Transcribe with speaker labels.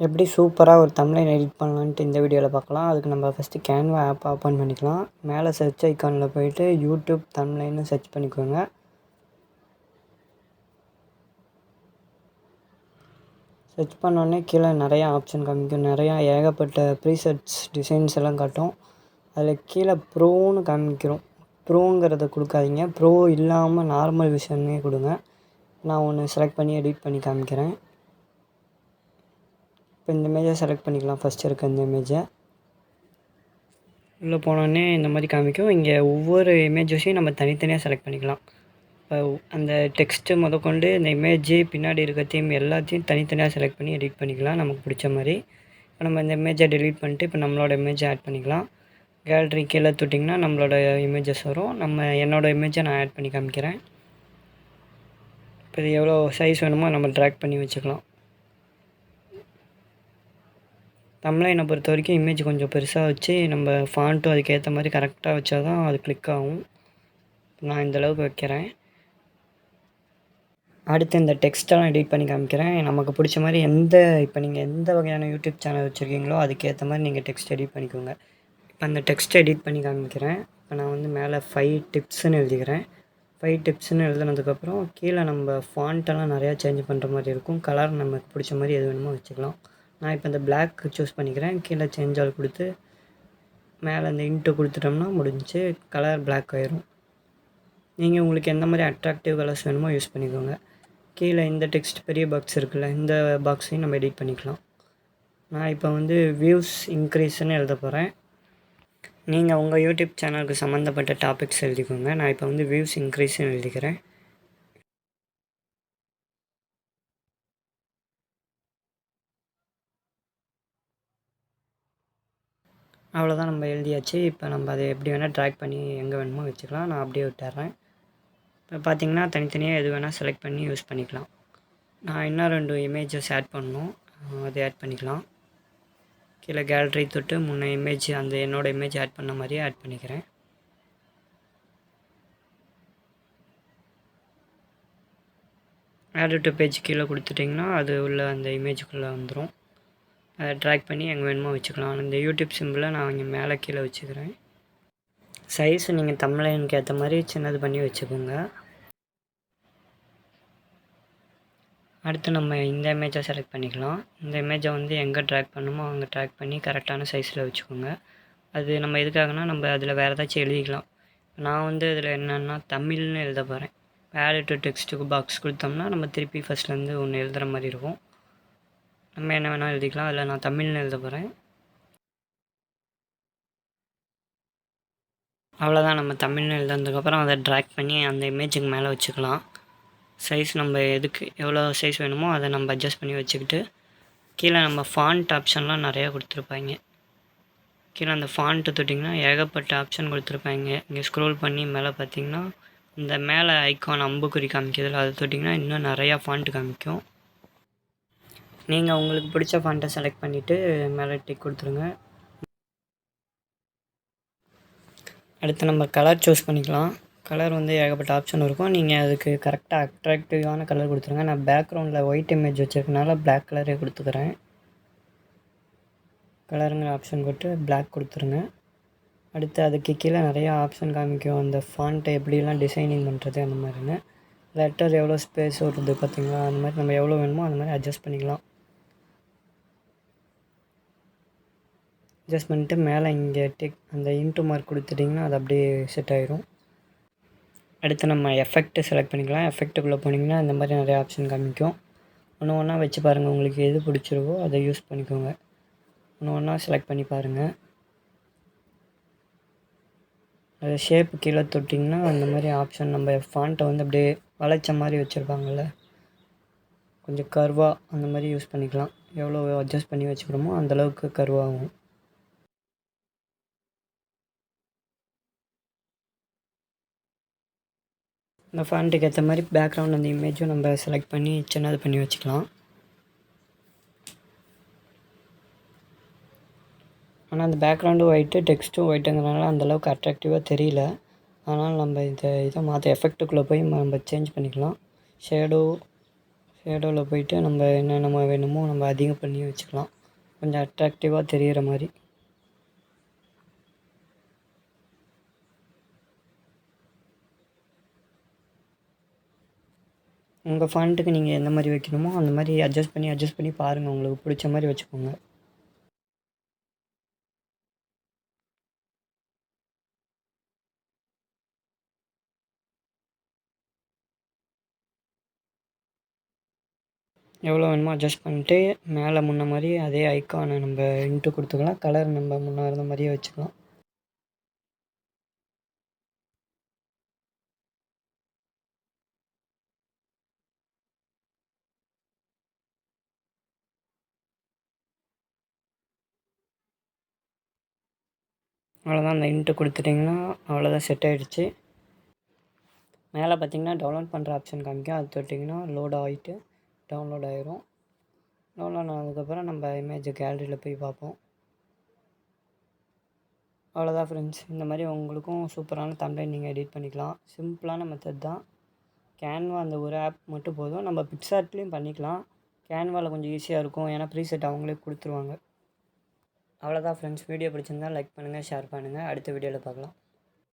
Speaker 1: எப்படி சூப்பராக ஒரு தம்ப்நெயில் எடிட் பண்ணலான்ட்டு இந்த வீடியோவில் பார்க்கலாம். அதுக்கு நம்ம ஃபஸ்ட்டு கேன்வா ஆப் ஓப்பன் பண்ணிக்கலாம். மேலே சர்ச் ஐக்கானில் போய்ட்டு யூடியூப் தம்ப்நெயில்னு சர்ச் பண்ணிக்கோங்க. சர்ச் பண்ணோடனே கீழே நிறையா ஆப்ஷன் காமிக்கும். ஏகப்பட்ட ப்ரீசெட்ஸ் டிசைன்ஸ் எல்லாம் காட்டும். அதில் கீழே ப்ரோன்னு காமிக்கிறோம். ப்ரோங்கிறத கொடுக்காதீங்க. ப்ரோ இல்லாமல் நார்மல் விஷன்னே கொடுங்க. நான் ஒன்று செலக்ட் பண்ணி எடிட் பண்ணி காமிக்கிறேன். இப்போ இந்த இமேஜை செலக்ட் பண்ணிக்கலாம். ஃபஸ்ட்டு இருக்க இந்த இமேஜை உள்ளே போனோடனே இந்த மாதிரி காமிக்கும். இங்கே ஒவ்வொரு இமேஜஸையும் நம்ம தனித்தனியாக செலக்ட் பண்ணிக்கலாம். இப்போ அந்த டெக்ஸ்ட்டு முதற்கொண்டு இந்த இமேஜு பின்னாடி இருக்க தீம் எல்லாத்தையும் தனித்தனியாக செலக்ட் பண்ணி எடிட் பண்ணிக்கலாம் நமக்கு பிடிச்ச மாதிரி. இப்போ நம்ம இந்த இமேஜை டெலீட் பண்ணிட்டு இப்போ நம்மளோட இமேஜை ஆட் பண்ணிக்கலாம். கேலரி கீழே தொட்டிங்கன்னா நம்மளோட இமேஜஸ் வரும். என்னோடய இமேஜை நான் ஆட் பண்ணி காமிக்கிறேன். இப்போ இது எவ்வளோ சைஸ் வேணுமோ நம்ம ட்ராக் பண்ணி வச்சுக்கலாம். தம்ப்நெயிலை பொறுத்த வரைக்கும் இமேஜ் கொஞ்சம் பெருசாக வச்சு நம்ம ஃபாண்ட்டும் அதுக்கேற்ற மாதிரி கரெக்டாக வச்சா தான் அது கிளிக் ஆகும். நான் இந்தளவுக்கு வைக்கிறேன். அடுத்து இந்த டெக்ஸ்ட்டெல்லாம் எடிட் பண்ணி காமிக்கிறேன். நமக்கு பிடிச்ச மாதிரி இப்போ நீங்கள் எந்த வகையான யூடியூப் சேனல் வச்சுருக்கீங்களோ அதுக்கேற்ற மாதிரி நீங்கள் டெக்ஸ்ட் எடிட் பண்ணிக்கோங்க. இப்போ அந்த டெக்ஸ்ட்டை எடிட் பண்ணி காமிக்கிறேன். இப்போ நான் மேலே 5 டிப்ஸ்ன்னு எழுதிக்கிறேன். 5 டிப்ஸ்ன்னு எழுதுனதுக்கப்புறம் கீழே நம்ம ஃபாண்ட்டெல்லாம் நிறையா சேஞ்ச் பண்ணுற மாதிரி இருக்கும். கலர் நமக்கு பிடிச்ச மாதிரி எது வேணுமோ வச்சுக்கலாம். நான் இப்போ இந்த பிளாக் சூஸ் பண்ணிக்கிறேன். கீழே சேஞ்ச் ஆல் கொடுத்து மேலே இந்த இன்ட்டு கொடுத்துட்டோம்னா முடிஞ்சு கலர் பிளாக் ஆயிரும். நீங்கள் உங்களுக்கு எந்த மாதிரி அட்ராக்டிவ் கலர்ஸ் வேணுமோ யூஸ் பண்ணிக்கோங்க. கீழே இந்த டெக்ஸ்ட் பெரிய பாக்ஸ் இருக்குல்ல, இந்த பாக்ஸையும் நம்ம எடிட் பண்ணிக்கலாம். நான் இப்போ வியூஸ் இன்க்ரீஸ்ன்னு எழுத போகிறேன். நீங்கள் உங்கள் யூடியூப் சேனலுக்கு சம்மந்தப்பட்ட டாபிக்ஸ் எழுதிக்கோங்க. நான் இப்போ வியூஸ் இன்க்ரீஸ்ன்னு எழுதிக்கிறேன். அவ்வளோதான், நம்ம எழுதியாச்சு. இப்போ நம்ம அதை எப்படி வேணால் ட்ராக் பண்ணி எங்கே வேணுமோ வச்சுக்கலாம். நான் அப்படியே விட்டுறேன். இப்போ பார்த்திங்கன்னா தனித்தனியாக எது வேணால் செலக்ட் பண்ணி யூஸ் பண்ணிக்கலாம். நான் இன்னும் 2 இமேஜஸ் ஆட் பண்ணணும். அதை ஆட் பண்ணிக்கலாம். கீழே கேலரி தொட்டு முன்ன இமேஜ் என்னோடய இமேஜ் ஆட் பண்ண மாதிரியே ஆட் பண்ணிக்கிறேன். ஆட் டு பேஜ் கீழே கொடுத்துட்டிங்கன்னா அது உள்ள அந்த இமேஜுக்குள்ளே வந்துடும். அதை ட்ராக் பண்ணி எங்கே வேணுமோ வச்சுக்கலாம். இந்த யூடியூப் சிம்பிளை நான் இங்கே மேலே கீழே வச்சுக்கிறேன். சைஸ் நீங்கள் தம்ப்நெயிலுக்கு ஏற்ற மாதிரி சின்னது பண்ணி வச்சுக்கோங்க. அடுத்து நம்ம இந்த இமேஜை செலக்ட் பண்ணிக்கலாம். இந்த இமேஜை எங்கே ட்ராக் பண்ணணுமோ அங்கே ட்ராக் பண்ணி கரெக்டான சைஸில் வச்சுக்கோங்க. அது நம்ம எதுக்காகனா நம்ம அதில் வேறு ஏதாச்சும் எழுதிக்கலாம். நான் இதில் என்னென்னா தமிழ்னு எழுத போகிறேன். ஆட் டு டெக்ஸ்ட்டுக்கு பாக்ஸ் கொடுத்தோம்னா நம்ம திருப்பி ஃபஸ்ட்லேருந்து ஒன்று எழுதுகிற மாதிரி இருக்கும். நம்ம என்ன வேணால் எழுதிக்கலாம். அதில் நான் தமிழ்னு எழுத போகிறேன். அவ்வளோதான், நம்ம தமிழ்னு எழுதுனதுக்கப்புறம் அதை ட்ராக் பண்ணி அந்த இமேஜுக்கு மேலே வச்சுக்கலாம். சைஸ் நம்ம எவ்வளோ சைஸ் வேணுமோ அதை நம்ம அட்ஜஸ்ட் பண்ணி வச்சுக்கிட்டு கீழே நம்ம ஃபாண்ட் ஆப்ஷன்லாம் நிறையா கொடுத்துருப்பாங்க. கீழே அந்த ஃபாண்ட்டு தொட்டிங்கன்னா ஏகப்பட்ட ஆப்ஷன் கொடுத்துருப்பாங்க. இங்கே ஸ்க்ரோல் பண்ணி மேலே பார்த்தீங்கன்னா இந்த மேலே ஐக்கான் அம்புக்குறி காமிக்கிறதுல அதை தொட்டிங்கன்னா இன்னும் நிறையா ஃபாண்ட்டு காமிக்கும். நீங்கள் உங்களுக்கு பிடிச்ச ஃபாண்ட்டை செலக்ட் பண்ணிவிட்டு மேலே டிக் கொடுத்துருங்க. அடுத்து நம்ம கலர் சூஸ் பண்ணிக்கலாம். கலர் ஏகப்பட்ட ஆப்ஷன் இருக்கும். நீங்கள் அதுக்கு கரெக்டாக அட்ராக்டிவான கலர் கொடுத்துருங்க. நான் பேக்ரவுண்டில் ஒயிட் இமேஜ் வச்சுருக்கனால பிளாக் கலரே கொடுத்துக்கிறேன். கலருங்கிற ஆப்ஷன் போட்டு பிளாக் கொடுத்துருங்க. அடுத்து அதுக்கு கீழே நிறையா ஆப்ஷன் காமிக்கும். அந்த ஃபாண்ட்டை எப்படிலாம் டிசைனிங் பண்ணுறது அந்த மாதிரின்னு. லெட்டர் எவ்வளோ ஸ்பேஸ் வருது பார்த்திங்களா, அந்த மாதிரி நம்ம எவ்வளோ வேணுமோ அந்த மாதிரி அட்ஜஸ்ட் பண்ணிக்கலாம். அட்ஜஸ்ட் பண்ணிட்டு மேலே இங்கே அந்த இன்ட்டு மார்க் கொடுத்துட்டிங்கன்னா அது அப்படியே செட் ஆகிரும். அடுத்து நம்ம எஃபெக்ட்டு செலக்ட் பண்ணிக்கலாம். எஃபெக்ட்டுக்குள்ளே போனீங்கன்னா இந்த மாதிரி நிறையா ஆப்ஷன் காமிக்கும். ஒன்று ஒன்றா வச்சு பாருங்கள். உங்களுக்கு எது பிடிச்சிருக்கோ அதை யூஸ் பண்ணிக்கோங்க. ஒன்று ஒன்றா செலக்ட் பண்ணி பாருங்கள். அது ஷேப்பு கீழே தொட்டிங்கன்னா அந்த மாதிரி ஆப்ஷன் நம்ம ஃபாண்ட்டை அப்படியே வளைச்ச மாதிரி வச்சுருப்பாங்கள்ல, கொஞ்சம் கர்வாக அந்த மாதிரி யூஸ் பண்ணிக்கலாம். எவ்வளோ அட்ஜஸ்ட் பண்ணி வச்சுக்கிறோமோ அந்தளவுக்கு கர்வாகும். இந்த ஃபாண்ட்டுக்கு ஏற்ற மாதிரி பேக்ரவுண்ட் அந்த இமேஜும் நம்ம செலக்ட் பண்ணி சின்னது பண்ணி வச்சுக்கலாம். ஆனால் அந்த பேக்ரவுண்டும் ஒயிட்டு, டெக்ஸ்ட்டும் ஒயிட்டுங்கிறனால அந்தளவுக்கு அட்ராக்டிவாக தெரியல. அதனால் நம்ம இதை மாற்ற எஃபெக்ட்டுக்குள்ளே போய் நம்ம சேஞ்ச் பண்ணிக்கலாம். ஷேடோ ஷேடோவில் போயிட்டு நம்ம என்னென்ன வேணுமோ நம்ம அதிகம் பண்ணி வச்சுக்கலாம், கொஞ்சம் அட்ராக்டிவாக தெரிகிற மாதிரி. உங்கள் ஃபாண்ட்டுக்கு நீங்கள் எந்த மாதிரி வைக்கணுமோ அந்த மாதிரி அட்ஜஸ்ட் பண்ணி பாருங்கள், உங்களுக்கு பிடிச்ச மாதிரி வச்சுக்கோங்க. எவ்வளோ வேணுமோ அட்ஜஸ்ட் பண்ணிட்டு மேலே முன்ன மாதிரி அதே ஐக்கானை நம்ம இன்ட்டு கொடுத்துக்கலாம், கலர் நம்ம முன்னே இருந்த மாதிரியே வச்சுக்கலாம். அவ்வளோதான், அந்த இன்ட்டு கொடுத்துட்டிங்கன்னா அவ்வளோதான், செட் ஆகிடுச்சு. மேலே பார்த்தீங்கன்னா டவுன்லோட் பண்ணுற ஆப்ஷன் காமிக்கும், அது தொட்டிங்கன்னா லோட் ஆகிட்டு டவுன்லோட் ஆகிரும். டவுன்லோட் ஆனதுக்கப்புறம் நம்ம இமேஜ் கேலரியில் போய் பார்ப்போம். அவ்வளோதான் ஃப்ரெண்ட்ஸ், இந்த மாதிரி உங்களுக்கும் சூப்பரான தம்ப்நெயில் நீங்கள் எடிட் பண்ணிக்கலாம். சிம்பிளான மெத்தட் தான். கேன்வா அந்த ஒரு ஆப் மட்டும் போதும், நம்ம பிக்சார்ட்லேயும் பண்ணிக்கலாம். கேன்வாவில் கொஞ்சம் ஈஸியாக இருக்கும், ஏன்னா ப்ரீசெட் அவங்களே கொடுத்துருவாங்க. அவ்வளோதான் ஃப்ரெண்ட்ஸ், வீடியோ பிடிச்சிருந்தால் லைக் பண்ணுங்கள், ஷேர் பண்ணுங்கள். அடுத்த வீடியோவில் பார்க்கலாம்.